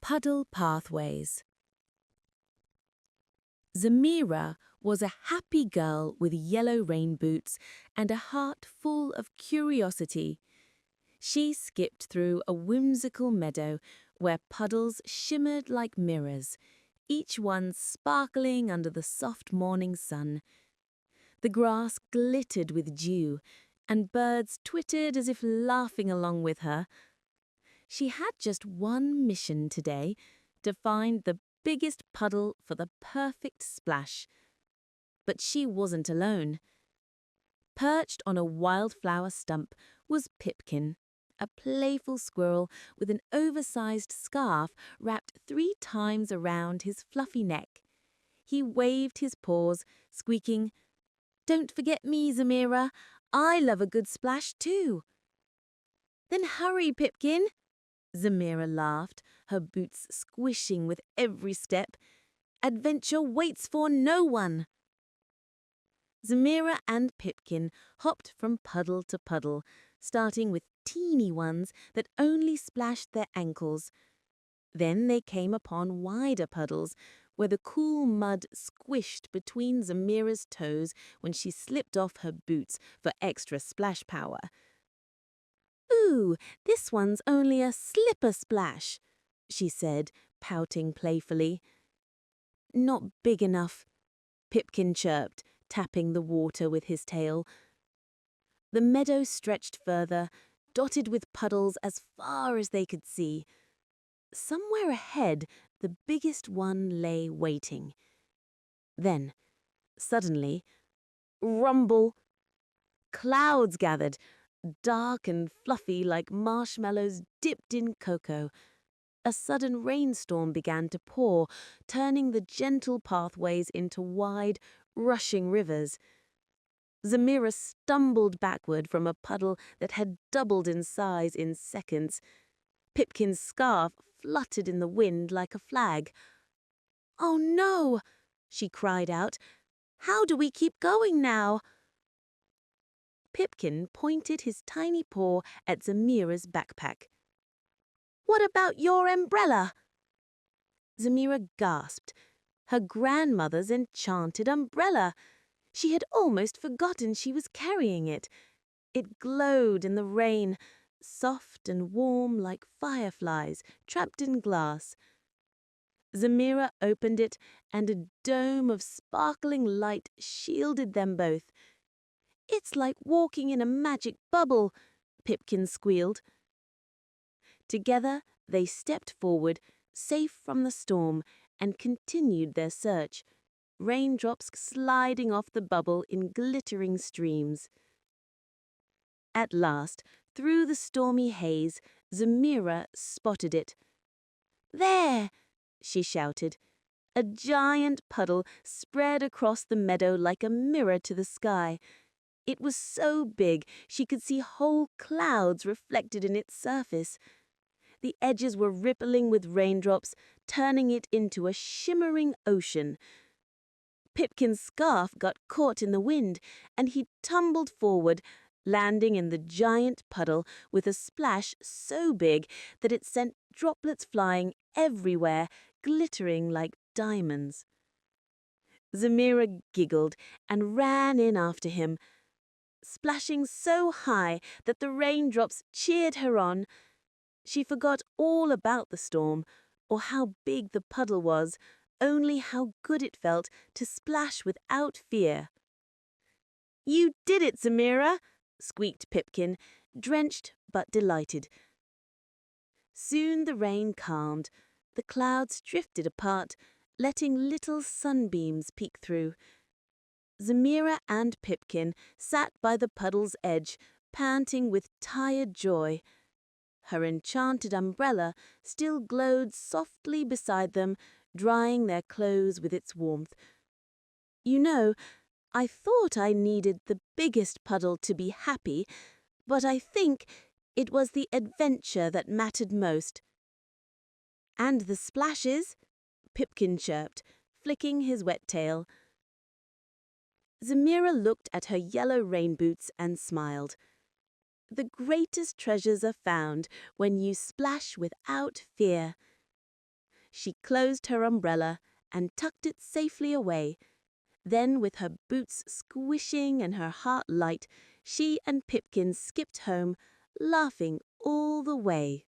Puddle pathways. Zemira was a happy girl with yellow rain boots and a heart full of curiosity. She skipped through a whimsical meadow where puddles shimmered like mirrors, each one sparkling under the soft morning sun. The grass glittered with dew, and birds twittered as if laughing along with her. She had just one mission today, to find the biggest puddle for the perfect splash. But she wasn't alone. Perched on a wildflower stump was Pipkin, a playful squirrel with an oversized scarf wrapped 3 times around his fluffy neck. He waved his paws, squeaking, "Don't forget me, Zemira. I love a good splash too." "Then hurry, Pipkin," Zemira laughed, her boots squishing with every step. "Adventure waits for no one." Zemira and Pipkin hopped from puddle to puddle, starting with teeny ones that only splashed their ankles. Then they came upon wider puddles, where the cool mud squished between Zemira's toes when she slipped off her boots for extra splash power. "Ooh, this one's only a slipper splash," she said, pouting playfully. "Not big enough," Pipkin chirped, tapping the water with his tail. The meadow stretched further, dotted with puddles as far as they could see. Somewhere ahead, the biggest one lay waiting. Then, suddenly, rumble! Clouds gathered, dark and fluffy like marshmallows dipped in cocoa. A sudden rainstorm began to pour, turning the gentle pathways into wide, rushing rivers. Zemira stumbled backward from a puddle that had doubled in size in seconds. Pipkin's scarf fluttered in the wind like a flag. "Oh no!" she cried out. "How do we keep going now?" Pipkin pointed his tiny paw at Zemira's backpack. "What about your umbrella?" Zemira gasped. Her grandmother's enchanted umbrella! She had almost forgotten she was carrying it. It glowed in the rain, soft and warm like fireflies trapped in glass. Zemira opened it, and a dome of sparkling light shielded them both. "It's like walking in a magic bubble," Pipkin squealed. Together, they stepped forward, safe from the storm, and continued their search, raindrops sliding off the bubble in glittering streams. At last, through the stormy haze, Zemira spotted it. "There!" she shouted. A giant puddle spread across the meadow like a mirror to the sky. It was so big she could see whole clouds reflected in its surface. The edges were rippling with raindrops, turning it into a shimmering ocean. Pipkin's scarf got caught in the wind, and he tumbled forward, landing in the giant puddle with a splash so big that it sent droplets flying everywhere, glittering like diamonds. Zemira giggled and ran in after him, splashing so high that the raindrops cheered her on. She forgot all about the storm, or how big the puddle was, only how good it felt to splash without fear. "You did it, Zemira!" squeaked Pipkin, drenched but delighted. Soon the rain calmed, the clouds drifted apart, letting little sunbeams peek through. Zemira and Pipkin sat by the puddle's edge, panting with tired joy. Her enchanted umbrella still glowed softly beside them, drying their clothes with its warmth. "You know, I thought I needed the biggest puddle to be happy, but I think it was the adventure that mattered most." "And the splashes," Pipkin chirped, flicking his wet tail. Zemira looked at her yellow rain boots and smiled. The greatest treasures are found when you splash without fear. She closed her umbrella and tucked it safely away. Then, with her boots squishing and her heart light, she and Pipkin skipped home, laughing all the way.